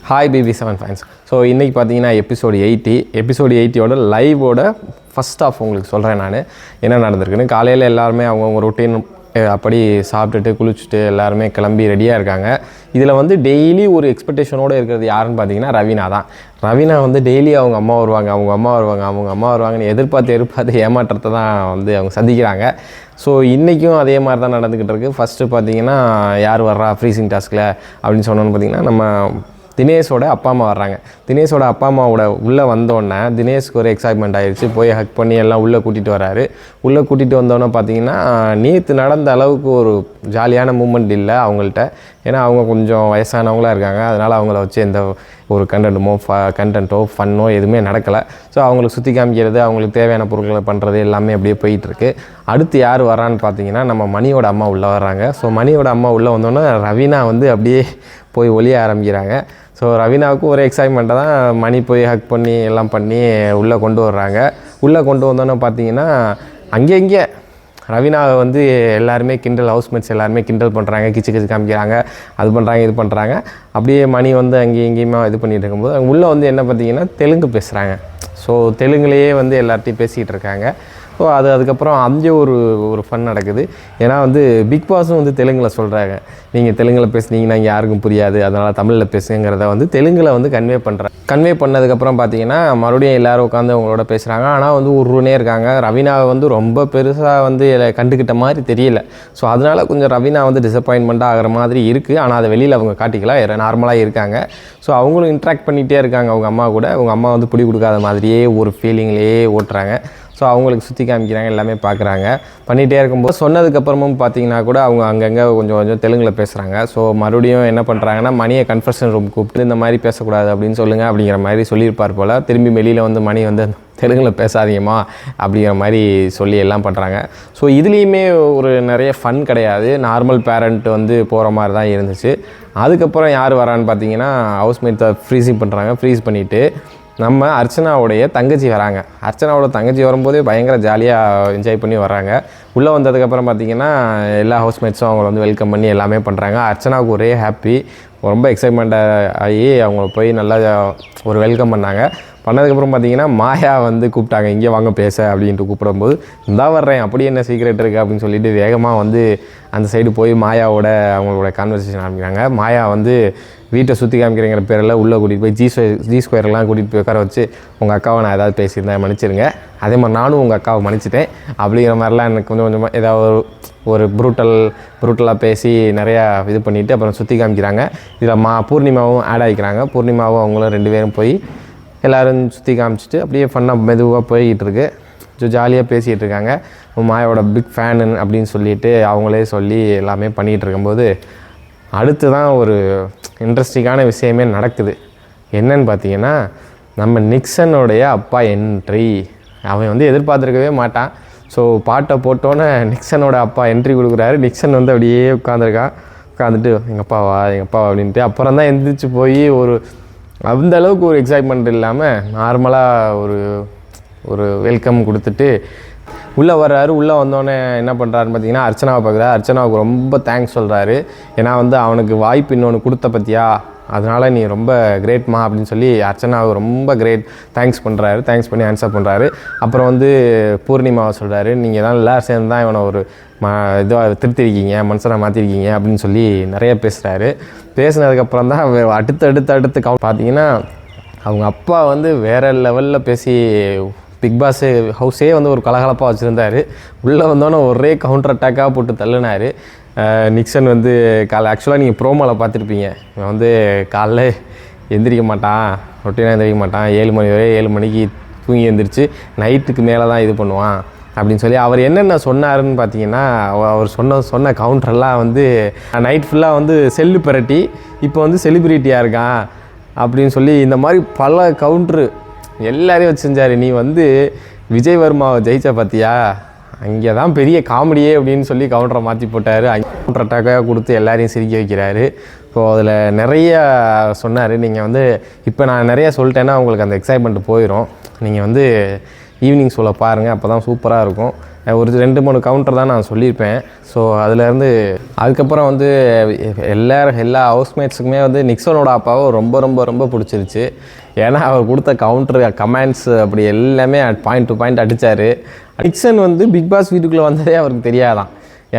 Hi BB7 fans. So இன்றைக்கி பார்த்தீங்கன்னா episode 80 லைவோட first of உங்களுக்கு சொல்கிறேன் நான் என்ன நடந்திருக்குன்னு. காலையில் எல்லாருமே அவங்கவுங்க ரொட்டீன் அப்படி சாப்பிட்டுட்டு குளிச்சுட்டு எல்லாருமே கிளம்பி ரெடியாக இருக்காங்க. இதில் வந்து டெய்லி ஒரு எக்ஸ்பெக்டேஷனோடு இருக்கிறது யாருன்னு பார்த்தீங்கன்னா ரவீனா தான். ரவீனா வந்து டெய்லி அவங்க அம்மா வருவாங்கன்னு எதிர்பார்த்து ஏமாற்றத்தை தான் வந்து அவங்க சந்திக்கிறாங்க. ஸோ இன்றைக்கும் அதே மாதிரி தான் நடந்துக்கிட்டு இருக்குது. ஃபஸ்ட்டு பார்த்தீங்கன்னா யார் வர்றா ஃப்ரீசிங் டாஸ்கில் அப்படின்னு சொன்னோன்னு பார்த்தீங்கன்னா நம்ம தினேஷோட அப்பா அம்மா வர்றாங்க. தினேஷோட அப்பா அம்மாவோட உள்ளே வந்தோடனே தினேஷ்க்கு ஒரு எக்ஸைட்மெண்ட் ஆகிடுச்சு. போய் ஹக் பண்ணி எல்லாம் உள்ளே கூட்டிகிட்டு வராரு. உள்ளே கூட்டிகிட்டு வந்தோன்னே பார்த்தீங்கன்னா நேற்று நடந்த அளவுக்கு ஒரு ஜாலியான மூமெண்ட் இல்லை அவங்கள்ட்ட. ஏன்னா அவங்க கொஞ்சம் வயசானவங்களாக இருக்காங்க. அதனால் அவங்கள வச்சு எந்த ஒரு கண்டென்ட்டோ ஃபன்னோ எதுவுமே நடக்கலை. ஸோ அவங்களுக்கு சுற்றி காமிக்கிறது, அவங்களுக்கு தேவையான பொருட்களை பண்ணுறது எல்லாமே அப்படியே போயிட்டுருக்கு. அடுத்து யார் வரான்னு பார்த்தீங்கன்னா நம்ம மணியோட அம்மா உள்ளே வர்றாங்க. ஸோ மணியோட அம்மா உள்ளே வந்தோன்னே ரவீனா வந்து அப்படியே போய் ஒளிய ஆரம்பிக்கிறாங்க. ஸோ ரவீனாவுக்கு ஒரு எக்ஸைட்மெண்ட்டாக தான் மணி போய் ஹக் பண்ணி எல்லாம் பண்ணி உள்ளே கொண்டு வர்றாங்க. உள்ளே கொண்டு வந்தோன்னே பார்த்தீங்கன்னா அங்கேயே ரவீனாவை வந்து எல்லாருமே ஹவுஸ்மேட்ஸ் எல்லாருமே கிண்டல் பண்ணுறாங்க, கிச்சு காமிக்கிறாங்க, அது பண்ணுறாங்க இது பண்ணுறாங்க. அப்படியே மணி வந்து இங்கேயுமா இது பண்ணிகிட்டு இருக்கும்போது உள்ளே வந்து என்ன பார்த்தீங்கன்னா தெலுங்கு பேசுகிறாங்க. ஸோ தெலுங்குலேயே வந்து எல்லார்ட்டையும் பேசிகிட்டு இருக்காங்க. ஸோ அதுக்கப்புறம் அங்கே ஒரு ஃபன் நடக்குது. ஏன்னா வந்து பிக் பாஸும் வந்து தெலுங்கில் சொல்கிறாங்க, நீங்கள் தெலுங்கில் பேசுனீங்கன்னா இங்கே யாருக்கும் புரியாது, அதனால் தமிழில் பேசுங்கிறத வந்து தெலுங்கில் வந்து கன்வே பண்ணதுக்கப்புறம் பார்த்தீங்கன்னா மறுபடியும் எல்லோரும் உட்காந்து அவங்களோட பேசுகிறாங்க. ஆனால் வந்து உருனே இருக்காங்க. ரவீனாவை வந்து ரொம்ப பெருசாக வந்து கண்டுக்கிட்ட மாதிரி தெரியல. ஸோ அதனால் கொஞ்சம் ரவீனா வந்து டிசப்பாயின்மெண்ட்டாக ஆகிற மாதிரி இருக்குது. ஆனால் அதை வெளியில் அவங்க காட்டிக்கல, நார்மலாக இருக்காங்க. ஸோ அவங்களும் இன்ட்ராக்ட் பண்ணிகிட்டே இருக்காங்க அவங்க அம்மா கூட. அவங்க அம்மா வந்து பிடி கொடுக்காத மாதிரியே ஒரு ஃபீலிங்லேயே ஓட்டுறாங்க. ஸோ அவங்களுக்கு சுற்றி காமிக்கிறாங்க, எல்லாமே பார்க்குறாங்க. பண்ணிகிட்டே இருக்கும்போது சொன்னதுக்கப்புறமும் பார்த்தீங்கன்னா கூட அவங்க அங்கங்கே கொஞ்சம் தெலுங்கில் பேசுகிறாங்க. ஸோ மறுபடியும் என்ன பண்ணுறாங்கன்னா மணியை கன்ஃபர்ஷன் ரூம் கூப்பிட்டு இந்த மாதிரி பேசக்கூடாது அப்படின்னு சொல்லுங்கள் அப்படிங்கிற மாதிரி சொல்லியிருப்பார் போல். திரும்பி வெளியில் வந்து மணி வந்து தெலுங்கில் பேசாதீங்கம்மா அப்படிங்கிற மாதிரி சொல்லி எல்லாம் பண்ணுறாங்க. ஸோ இதுலேயுமே ஒரு நிறைய ஃபன் கிடையாது. நார்மல் பேரண்ட் வந்து போகிற மாதிரி தான் இருந்துச்சு. அதுக்கப்புறம் யார் வரான்னு பார்த்தீங்கன்னா ஹவுஸ்மேட்ஸை ஃப்ரீஸ் பண்ணிவிட்டு நம்ம அர்ச்சனாவுடைய தங்கச்சி வராங்க. அர்ச்சனாவோட தங்கச்சி வரும்போதே பயங்கர ஜாலியாக என்ஜாய் பண்ணி வர்றாங்க. உள்ளே வந்ததுக்கப்புறம் பார்த்திங்கன்னா எல்லா ஹவுஸ்மேட்ஸும் அவங்கள வந்து வெல்கம் பண்ணி எல்லாமே பண்ணுறாங்க. அர்ச்சனாவுக்கு ஒரே ஹாப்பி, ரொம்ப எக்ஸைட்மெண்ட்டாக ஆகி அவங்கள போய் நல்லா ஒரு வெல்கம் பண்ணதுக்கப்புறம் பார்த்திங்கன்னா மாயா வந்து கூப்பிட்டாங்க, இங்கே வாங்க பேச அப்படின்ட்டு கூப்பிடும்போது இந்தா வர்றேன், அப்படி என்ன சீக்ரெட் இருக்குது அப்படின்னு சொல்லிட்டு வேகமாக வந்து அந்த சைடு போய் மாயாவோட அவங்களோட கான்வர்சேஷன் ஆரம்பிக்கிறாங்க. மாயா வந்து வீட்டை சுற்றி காமிக்கிறங்கிற பேரில் உள்ளே கூட்டிகிட்டு போய் ஜி ஸ்கொயர்லாம் கூட்டிகிட்டு போய் உட்கார வச்சு உங்கள் அக்காவை நான் ஏதாவது பேசியிருந்தேன் மன்னிச்சிருங்க, அதே மாதிரி நானும் உங்கள் அக்காவை மன்னிச்சிட்டேன் அப்படிங்கிற மாதிரிலாம் எனக்கு கொஞ்சமாக ஏதாவது ஒரு ப்ரூட்டலாக பேசி நிறையா இது பண்ணிவிட்டு அப்புறம் சுற்றி காமிக்கிறாங்க. இதில் பூர்ணிமாவும் ஆட் ஆகிக்கிறாங்க. பூர்ணிமாவும் அவங்களும் 2 பேரும் போய் எல்லோரும் சுற்றி காமிச்சிட்டு அப்படியே ஃபன்னாக மெதுவாக போய்கிட்டு இருக்கு. ஜாலியாக பேசிகிட்டு இருக்காங்க. மாயாவோட பிக் ஃபேனு அப்படின்னு சொல்லிட்டு அவங்களே சொல்லி எல்லாமே பண்ணிகிட்டு இருக்கும்போது அடுத்து தான் ஒரு இன்ட்ரெஸ்டிங்கான விஷயமே நடக்குது. என்னன்னு பார்த்தீங்கன்னா நம்ம நிக்சனுடைய அப்பா என்ட்ரி. அவன் வந்து எதிர்பார்த்துருக்கவே மாட்டான். ஸோ பாட்டை போட்டோன்னே நிக்சனோட அப்பா என்ட்ரி கொடுக்குறாரு. நிக்சன் வந்து அப்படியே உட்காந்துட்டு எங்கள் அப்பாவா அப்படின்ட்டு அப்புறம் தான் எந்திரிச்சு போய் அந்த அளவுக்கு ஒரு எக்ஸைட்மெண்ட் இல்லாமல் நார்மலாக ஒரு வெல்கம் கொடுத்துட்டு உள்ளே வர்றாரு. உள்ளே வந்தோடனே என்ன பண்ணுறாருன்னு பார்த்தீங்கன்னா அர்ச்சனாவை பார்க்குறாரு. அர்ச்சனாவுக்கு ரொம்ப தேங்க்ஸ் சொல்கிறாரு. ஏன்னா வந்து அவனுக்கு வாய்ப்பு இன்னொன்று கொடுத்த பற்றியா, அதனால் நீ ரொம்ப கிரேட்மா அப்படின்னு சொல்லி அர்ச்சனாவுக்கு ரொம்ப தேங்க்ஸ் பண்ணி ஆன்சர் பண்ணுறாரு. அப்புறம் வந்து பூர்ணிமாவை சொல்கிறாரு, நீங்கள் தான் எல்லோரும் சேர்ந்து தான் இவனை ஒரு இதுவாக திருத்திருக்கீங்க, மனுஷனை மாற்றிருக்கீங்க அப்படின்னு சொல்லி நிறைய பேசுகிறாரு. பேசினதுக்கப்புறம் தான் அடுத்து பார்த்தீங்கன்னா அவங்க அப்பா வந்து வேறு லெவலில் பேசி பிக் பாஸ் ஹவுஸே வந்து ஒரு கலகலப்பாக வச்சுருந்தார். உள்ளே வந்தோன்னே ஒரே கவுண்டர் அட்டாக்காக போட்டு தள்ளினார். நிக்சன் வந்து ஆக்சுவலாக நீங்கள் ப்ரோமோவில் பார்த்துருப்பீங்க, இவன் வந்து காலைல எந்திரிக்க மாட்டான், ரொட்டீனாக எந்திரிக்க மாட்டான், 7 மணி வரை 7 மணிக்கு தூங்கி எழுந்திரிச்சு நைட்டுக்கு மேலே தான் இது பண்ணுவான் அப்படின்னு சொல்லி அவர் என்னென்ன சொன்னாருன்னு பார்த்தீங்கன்னா அவர் சொன்ன கவுண்டரெல்லாம் வந்து நைட் ஃபுல்லாக வந்து செல்லு பிரட்டி இப்போ வந்து செலிப்ரிட்டியாக இருக்கான் அப்படின்னு சொல்லி இந்த மாதிரி பல கவுண்ட்ரு எல்லாரையும் வச்சு செஞ்சார். நீ வந்து விஜய் வர்மாவை ஜெயிச்சா பார்த்தியா, அங்கே தான் பெரிய காமெடியே அப்படின்னு சொல்லி கவுண்டரை மாற்றி போட்டார். கவுண்டர் அட்டாக்காக கொடுத்து எல்லாரையும் சிரிக்க வைக்கிறாரு. ஸோ அதில் நிறைய சொன்னார். நீங்கள் வந்து இப்போ நான் நிறையா சொல்லிட்டேன்னா உங்களுக்கு அந்த எக்ஸைட்மெண்ட் போயிடும். நீங்கள் வந்து ஈவினிங் ஷோவில் பாருங்கள், அப்போ தான் சூப்பராக இருக்கும். ஒரு 2-3 கவுண்டர் தான் நான் சொல்லியிருப்பேன். ஸோ அதுலேருந்து அதுக்கப்புறம் வந்து எல்லா ஹவுஸ்மேட்ஸுக்குமே வந்து நிக்சனோட அப்பாவை ரொம்ப ரொம்ப ரொம்ப பிடிச்சிருச்சு. ஏன்னா அவர் கொடுத்த கவுண்டர் கமெண்ட்ஸ் அப்படி எல்லாமே பாயிண்ட் டு பாயிண்ட் அடித்தார். நிக்சன் வந்து பிக் பாஸ் வீட்டுக்குள்ளே வந்ததே அவருக்கு தெரியாதான்.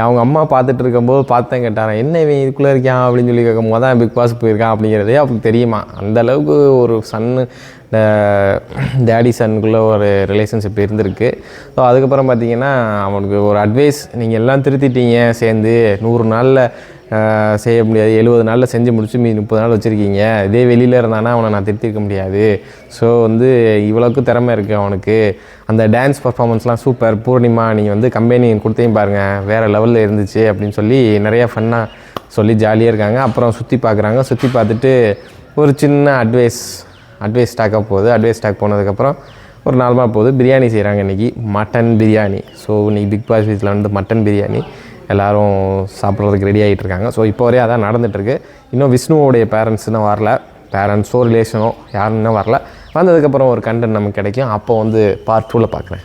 அவங்க அம்மா பார்த்துட்டு இருக்கும்போது பார்த்தேன் கேட்டாரன், என்ன இவன் இதுக்குள்ளே இருக்கான் அப்படின்னு சொல்லி கேட்கும்போது தான் பிக் பாஸ் போயிருக்கான் அப்படிங்கிறதே அவருக்கு தெரியுமா. அந்தளவுக்கு ஒரு சன்னு டேடி சன்னுக்குள்ளே ஒரு ரிலேஷன்ஷிப் இருந்திருக்கு. ஸோ அதுக்கப்புறம் பார்த்திங்கன்னா அவனுக்கு ஒரு அட்வைஸ், நீங்கள் எல்லாம் திருத்திட்டீங்க சேர்ந்து 100 நாளில் செய்ய முடியாது, 70 நாளில் செஞ்சு முடிச்சு 30 நாள் வச்சுருக்கீங்க. இதே வெளியில் இருந்தானா அவனை நான் திருத்திருக்க முடியாது. ஸோ வந்து இவ்வளோக்கு திறமை இருக்குது அவனுக்கு. அந்த டான்ஸ் பர்ஃபார்மன்ஸ்லாம் சூப்பர். பூர்ணிமா நீங்கள் வந்து கம்பெனி கொடுத்தையும் பாருங்கள் வேறு லெவலில் இருந்துச்சு அப்படின்னு சொல்லி நிறையா ஃபன்னாக சொல்லி ஜாலியாக இருக்காங்க. அப்புறம் சுற்றி பார்க்குறாங்க. சுற்றி பார்த்துட்டு ஒரு சின்ன அட்வைஸ் ஸ்டாக்காக போகுது. அட்வைஸ் ஸ்டாக் போனதுக்கப்புறம் ஒரு நார்மலாக போகுது. பிரியாணி செய்கிறாங்க இன்றைக்கி, மட்டன் பிரியாணி. ஸோ இன்றைக்கி பிக் பாஸ் வீட்டில் வந்து மட்டன் பிரியாணி எல்லோரும் சாப்பிட்றதுக்கு ரெடி ஆகிட்டு இருக்காங்க. ஸோ இப்போ வரையும் அதான் நடந்துகிட்ருக்கு. இன்னும் விஷ்ணுவோடைய பேரண்ட்ஸ் இன்னும் வரல, பேரண்ட்ஸோ ரிலேஷனோ யாரும் இன்னும் வரல. வந்ததுக்கப்புறம் ஒரு கண்டென்ட் நமக்கு கிடைக்கும். அப்போ வந்து பார்ட் 2ல் பார்க்குறேன்.